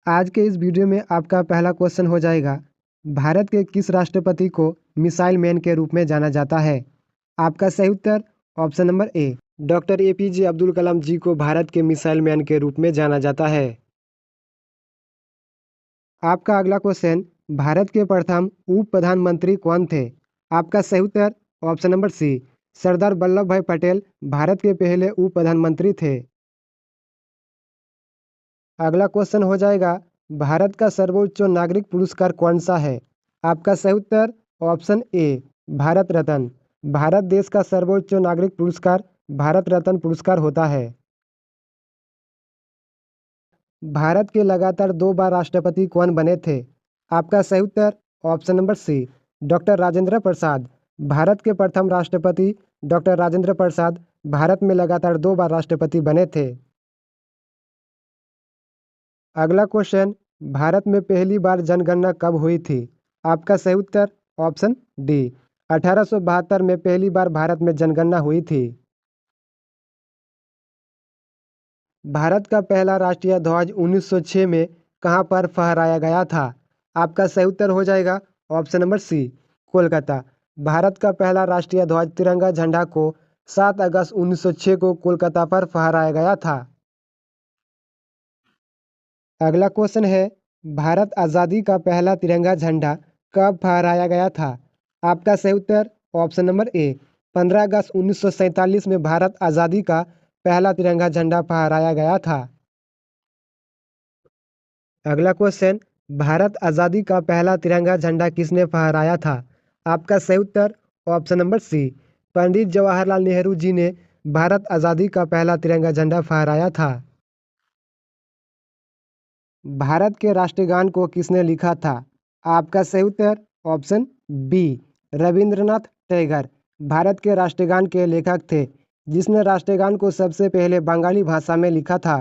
आज के इस वीडियो में आपका पहला क्वेश्चन हो जाएगा, भारत के किस राष्ट्रपति को मिसाइल मैन के रूप में जाना जाता है। आपका सही उत्तर option number A, doctor APJ Abdul Kalam ji को भारत के मिसाइल मैन के रूप में जाना जाता है। आपका अगला क्वेश्चन, भारत के प्रथम उप प्रधानमंत्री कौन थे। आपका सही उत्तर ऑप्शन नंबर सी, सरदार वल्लभ भाई पटेल भारत के पहले उप प्रधानमंत्री थे। अगला क्वेश्चन हो जाएगा, भारत का सर्वोच्च नागरिक पुरस्कार कौन सा है। आपका सही उत्तर ऑप्शन ए, भारत रत्न। भारत देश का सर्वोच्च नागरिक पुरस्कार भारत रत्न पुरस्कार होता है। भारत के लगातार 2 बार राष्ट्रपति कौन बने थे। आपका सही उत्तर option number C, doctor Rajendra Prasad. Bharat के प्रथम राष्ट्रपति डॉक्टर राजेंद्र प्रसाद भारत में लगातार 2 बार राष्ट्रपति बने थे। अगला क्वेश्चन, भारत में पहली बार जनगणना कब हुई थी। आपका सही उत्तर ऑप्शन डी, 1872 में पहली बार भारत में जनगणना हुई थी। भारत का पहला राष्ट्रीय ध्वज 1906 में कहाँ पर फहराया गया था। आपका सही उत्तर हो जाएगा option number C, Kolkata. Bharat का पहला राष्ट्रीय ध्वज तिरंगा झंडा को 7 अगस्त 1906 को कोलकाता पर फहराया गया था। अगला क्वेश्चन है, भारत आज़ादी का पहला तिरंगा झंडा कब फहराया गया था। आपका सही उत्तर ऑप्शन नंबर ए, 15 अगस्त 1947 में भारत आज़ादी का पहला तिरंगा झंडा फहराया गया था। अगला क्वेश्चन, भारत आज़ादी का पहला तिरंगा झंडा किसने फहराया था। आपका सही उत्तर ऑप्शन नंबर सी, पंडित जवाहरलाल नेहरू जी ने भारत आज़ादी का पहला तिरंगा झंडा फहराया था। भारत के राष्ट्रगान को किसने लिखा था। आपका सही उत्तर ऑप्शन बी, रविंद्रनाथ टैगोर भारत के राष्ट्रगान के लेखक थे, जिसने राष्ट्रगान को सबसे पहले बंगाली भाषा में लिखा था।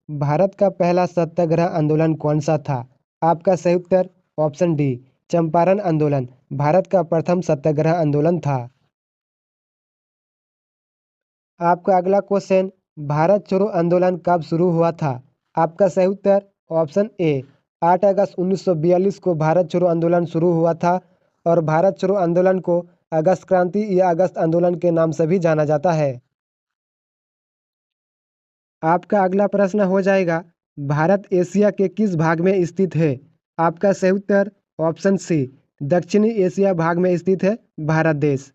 भारत का पहला सत्याग्रह आंदोलन कौन सा था। आपका सही उत्तर ऑप्शन डी, चंपारण आंदोलन भारत का प्रथम सत्याग्रह आंदोलन था। आपका अगला क्वेश्चन, भारत छोड़ो आंदोलन कब शुरू हुआ था। आपका सही उत्तर ऑप्शन ए, 8 अगस्त 1942 को भारत छोड़ो आंदोलन शुरू हुआ था और भारत छोड़ो आंदोलन को अगस्त क्रांति या अगस्त आंदोलन के नाम से भी जाना जाता है। आपका अगला प्रश्न हो जाएगा, भारत एशिया के किस भाग में स्थित है। आपका सही उत्तर ऑप्शन सी, दक्षिणी एशिया भाग में स्थित है भारत देश।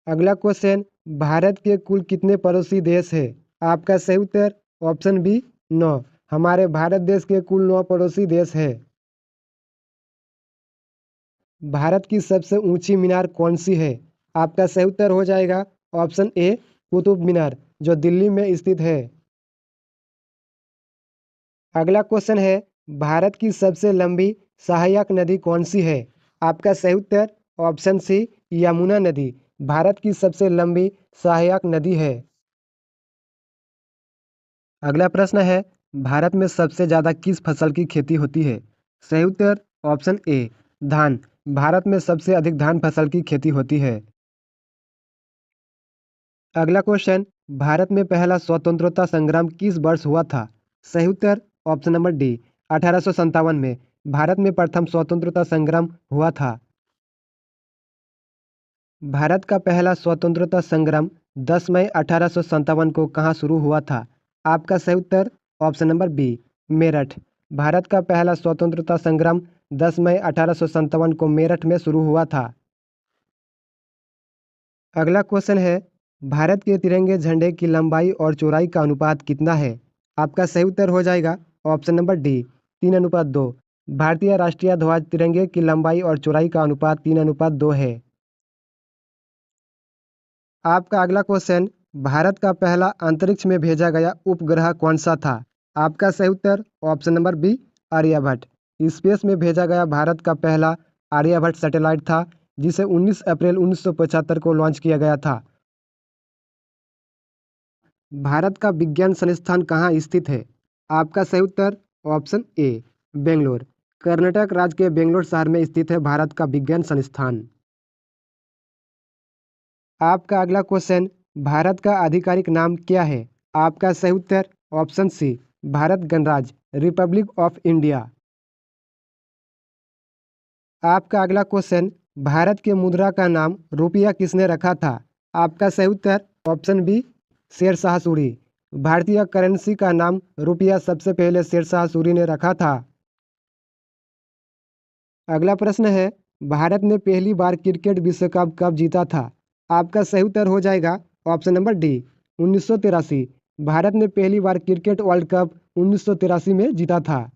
अगला क्वेश्चन, भारत के कुल कितने पड़ोसी देश हैं। आपका सही उत्तर ऑप्शन बी, 9। हमारे भारत देश के कुल 9 पड़ोसी देश हैं। भारत की सबसे ऊंची मीनार कौन सी है। आपका सही उत्तर हो जाएगा ऑप्शन ए, कुतुब मीनार जो दिल्ली में स्थित है। अगला क्वेश्चन है, भारत की सबसे लंबी सहायक नदी कौन सी है। आपका सही उत्तर ऑप्शन सी, यमुना नदी भारत की सबसे लंबी सहायक नदी है। अगला प्रश्न है, भारत में सबसे ज़्यादा किस फसल की खेती होती है। सही उत्तर ऑप्शन ए, धान। भारत में सबसे अधिक धान फसल की खेती होती है। अगला क्वेश्चन, भारत में पहला स्वतंत्रता संग्राम किस वर्ष हुआ था। सही उत्तर ऑप्शन नंबर डी, 1857 में भारत में प्रथम स्वतंत्रता संग्राम हुआ था। भारत का पहला स्वतंत्रता संग्राम 10 मई 1857 को कहाँ शुरू हुआ था। आपका सही उत्तर option number B, Meerut. Bharat का पहला स्वतंत्रता संग्राम 10 मई 1857 को मेरठ में शुरू हुआ था। अगला क्वेश्चन है, भारत के तिरंगे झंडे की लंबाई और चौड़ाई का अनुपात कितना है। आपका सही उत्तर हो जाएगा ऑप्शन नंबर डी, 3:2। भारतीय राष्ट्रीय ध्वज तिरंगे की लंबाई और चौड़ाई का अनुपात 3:2 है। आपका अगला क्वेश्चन, भारत का पहला अंतरिक्ष में भेजा गया उपग्रह कौन सा था। आपका सही उत्तर option number B, Aryabhata. Space में भेजा गया भारत का पहला आर्यभट्ट सैटेलाइट था, जिसे 19 अप्रैल 1975 को लॉन्च किया गया था। भारत का विज्ञान संस्थान कहाँ स्थित है। आपका सही उत्तर ऑप्शन ए, बेंगलोर। कर्नाटक राज्य के बेंगलोर शहर में स्थित है भारत का विज्ञान संस्थान। आपका अगला क्वेश्चन, भारत का आधिकारिक नाम क्या है? आपका सही उत्तर ऑप्शन सी भारत गणराज्य रिपब्लिक ऑफ इंडिया। आपका अगला क्वेश्चन, भारत के मुद्रा का नाम रुपया किसने रखा था? आपका सही उत्तर ऑप्शन बी शेरशाह सूरी। भारतीय करेंसी का नाम रुपया सबसे पहले शेरशाह सूरी ने रखा था। अगला प्रश्न है, भारत ने पहली बार क्रिकेट विश्व कप कब जीता था? आपका सही उत्तर हो जाएगा ऑप्शन नंबर डी 1983। भारत ने पहली बार क्रिकेट वर्ल्ड कप 1983 में जीता था।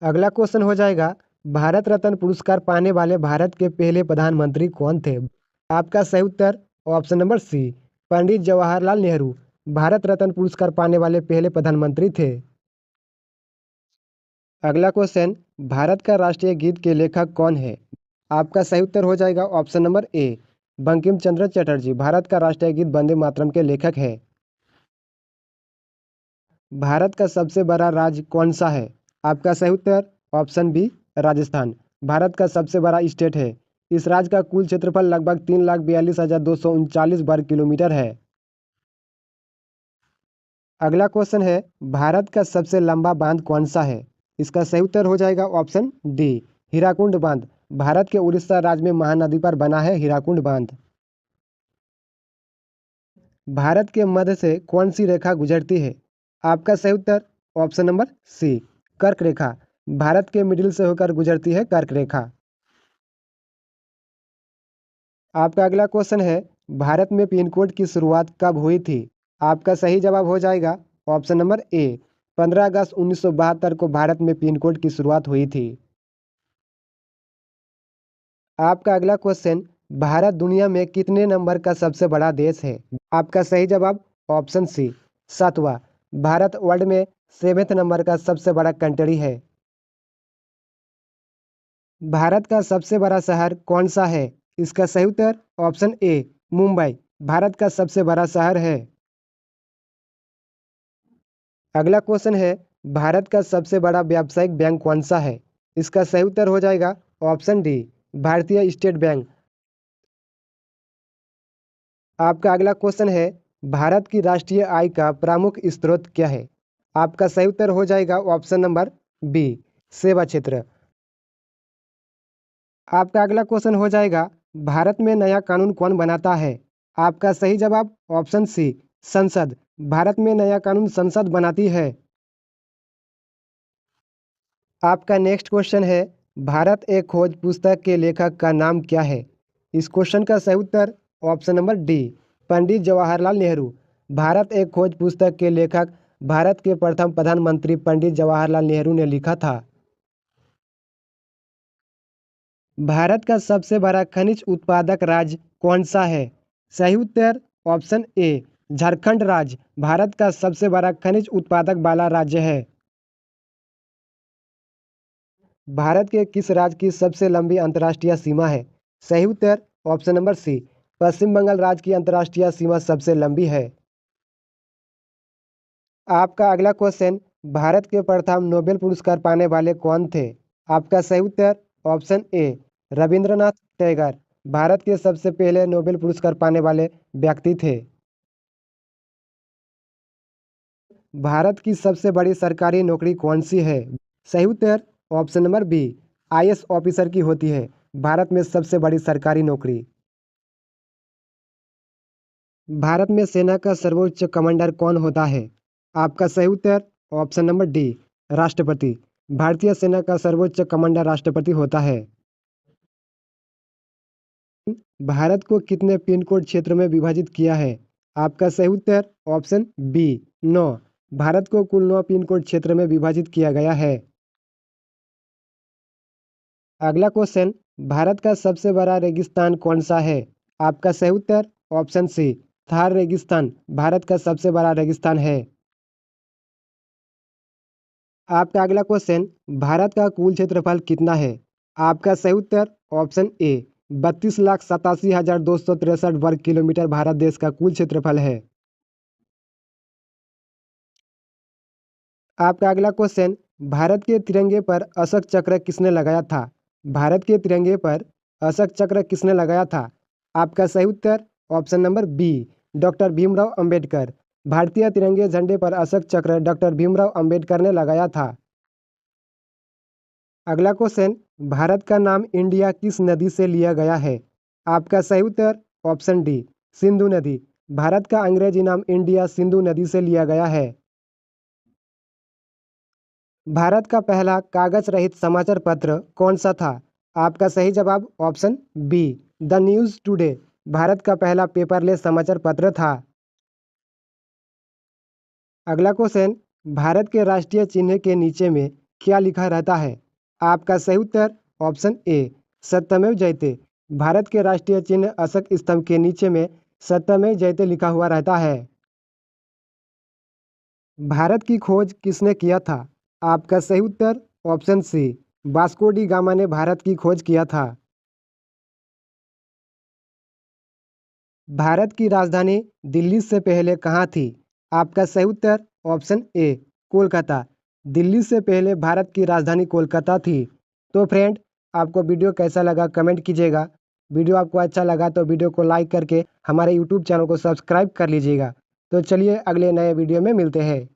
अगला क्वेश्चन हो जाएगा, भारत रत्न पुरस्कार पाने वाले भारत के पहले प्रधानमंत्री कौन थे? आपका सही उत्तर ऑप्शन नंबर सी पंडित जवाहरलाल नेहरू भारत रत्न पुरस्कार पाने वाले पहले प्रधानमंत्री थे। अगला क्वेश्चन, भारत का राष्ट्रीय गीत के लेखक कौन है? आपका सही उत्तर हो जाएगा ऑप्शन नंबर ए बंकिम चंद्र चटर्जी भारत का राष्ट्रीय गीत वंदे मातरम के लेखक है। भारत का सबसे बड़ा राज्य कौन सा है? आपका सही उत्तर ऑप्शन बी राजस्थान भारत का सबसे बड़ा स्टेट है। इस राज्य का कुल क्षेत्रफल लगभग 3,42,239 वर्ग किलोमीटर है। अगला क्वेश्चन है, भारत का सबसे लंबा बांध कौन सा है? इसका सही उत्तर हो जाएगा ऑप्शन डी हीराकुंड बांध भारत के उड़ीसा राज्य में महानदी पर बना है हीराकुंड बांध। भारत के मध्य से कौन सी रेखा गुजरती है? आपका सही उत्तर ऑप्शन नंबर सी कर्क रेखा भारत के मिडिल से होकर गुजरती है कर्क रेखा। आपका अगला क्वेश्चन है, भारत में पिन कोड की शुरुआत कब हुई थी? आपका सही जवाब हो जाएगा ऑप्शन नंबर ए 15 अगस्त 1972 को भारत में पिन कोड की शुरुआत हुई थी। आपका अगला क्वेश्चन, भारत दुनिया में कितने नंबर का सबसे बड़ा देश है? आपका सही जवाब ऑप्शन सी 7वां भारत वर्ल्ड में 7वें नंबर का सबसे बड़ा कंट्री है। भारत का सबसे बड़ा शहर कौन सा है? इसका सही उत्तर ऑप्शन ए मुंबई भारत का सबसे बड़ा शहर है। अगला क्वेश्चन है, भारत का सबसे बड़ा व्यावसायिक बैंक कौन सा है? इसका सही उत्तर हो जाएगा ऑप्शन डी भारतीय स्टेट बैंक। आपका अगला क्वेश्चन है, भारत की राष्ट्रीय आय का प्रमुख स्रोत क्या है? आपका सही उत्तर हो जाएगा ऑप्शन नंबर बी सेवा क्षेत्र। आपका अगला क्वेश्चन हो जाएगा, भारत में नया कानून कौन बनाता है? आपका सही जवाब ऑप्शन सी संसद भारत में नया कानून संसद बनाती है। आपका नेक्स्ट क्वेश्चन है, भारत एक खोज पुस्तक के लेखक का नाम क्या है? इस क्वेश्चन का सही उत्तर option number D Pandit Jawaharlal Nehru Bharat एक खोज पुस्तक के लेखक भारत के प्रथम प्रधानमंत्री पंडित जवाहरलाल नेहरू ने लिखा था। भारत का सबसे बड़ा खनिज उत्पादक राज्य कौन सा है? सही उत्तर ऑप्शन ए झारखंड राज्य भारत का सबसे बड़ा खनिज उत्पादक वाला राज्य है। भारत के किस राज्य की सबसे लंबी अंतर्राष्ट्रीय सीमा है? सही उत्तर ऑप्शन नंबर सी पश्चिम बंगाल राज्य की अंतर्राष्ट्रीय सीमा सबसे लंबी है। आपका अगला क्वेश्चन, भारत के प्रथम नोबेल पुरस्कार पाने वाले कौन थे? आपका सही उत्तर ऑप्शन ए रविंद्रनाथ टैगोर भारत के सबसे पहले नोबेल पुरस्कार पाने वाले व्यक्ति थे। भारत की सबसे बड़ी सरकारी नौकरी कौन सी है? सही उत्तर option number B IAS officer की होती है भारत में सबसे बड़ी सरकारी नौकरी। भारत में सेना का सर्वोच्च कमांडर कौन होता है? आपका सही उत्तर ऑप्शन नंबर डी राष्ट्रपति भारतीय सेना का सर्वोच्च कमांडर राष्ट्रपति होता है। भारत को कितने पिन कोड क्षेत्र में विभाजित किया है? आपका सही उत्तर ऑप्शन बी 9 भारत को कुल 9 पिन कोड क्षेत्र में विभाजित किया गया है। अगला क्वेश्चन, भारत का सबसे बड़ा रेगिस्तान कौन सा है? आपका सही उत्तर ऑप्शन सी थार रेगिस्तान भारत का सबसे बड़ा रेगिस्तान है। आपका अगला क्वेश्चन, भारत का कुल क्षेत्रफल कितना है? आपका सही उत्तर ऑप्शन ए 32,87,263 वर्ग किलोमीटर भारत देश का कुल क्षेत्रफल है। आपका अगला क्वेश्चन, भारत के तिरंगे पर अशोक चक्र किसने लगाया था? भारत के तिरंगे पर अशोक चक्र किसने लगाया था? आपका सही उत्तर option number B doctor Bhimrao Ambedkar. भारतीय तिरंगे झंडे पर अशोक चक्र डॉक्टर भीमराव अंबेडकर ने लगाया था। अगला क्वेश्चन, भारत का नाम इंडिया किस नदी से लिया गया है? आपका सही उत्तर ऑप्शन डी सिंधु नदी। भारत का अंग्रेजी नाम इंडिया सिंधु नदी से लिया गया है। भारत का पहला कागज रहित समाचार पत्र कौन सा था? आपका सही जवाब option be the news today. Bharat का पहला पेपरलेस समाचार पत्र था। अगला क्वेश्चन, भारत के राष्ट्रीय चिन्ह के नीचे में क्या लिखा रहता है? आपका सही उत्तर ऑप्शन ए सत्यमेव जयते। भारत के राष्ट्रीय चिन्ह अशोक स्तंभ के नीचे में सत्यमेव जयते लिखा हुआ रहता है। भारत की खोज किसने किया था? आपका सही उत्तर option C Vasco da Gama ने भारत की खोज किया था। भारत की राजधानी दिल्ली से पहले कहाँ थी? आपका सही उत्तर ऑप्शन ए कोलकाता। दिल्ली से पहले भारत की राजधानी कोलकाता थी। तो फ्रेंड, आपको वीडियो कैसा लगा कमेंट कीजिएगा। वीडियो आपको अच्छा लगा तो वीडियो को लाइक करके हमारे यूट्यूब चैनल को सब्सक्राइब कर लीजिएगा। तो चलिए अगले नए वीडियो में मिलते हैं।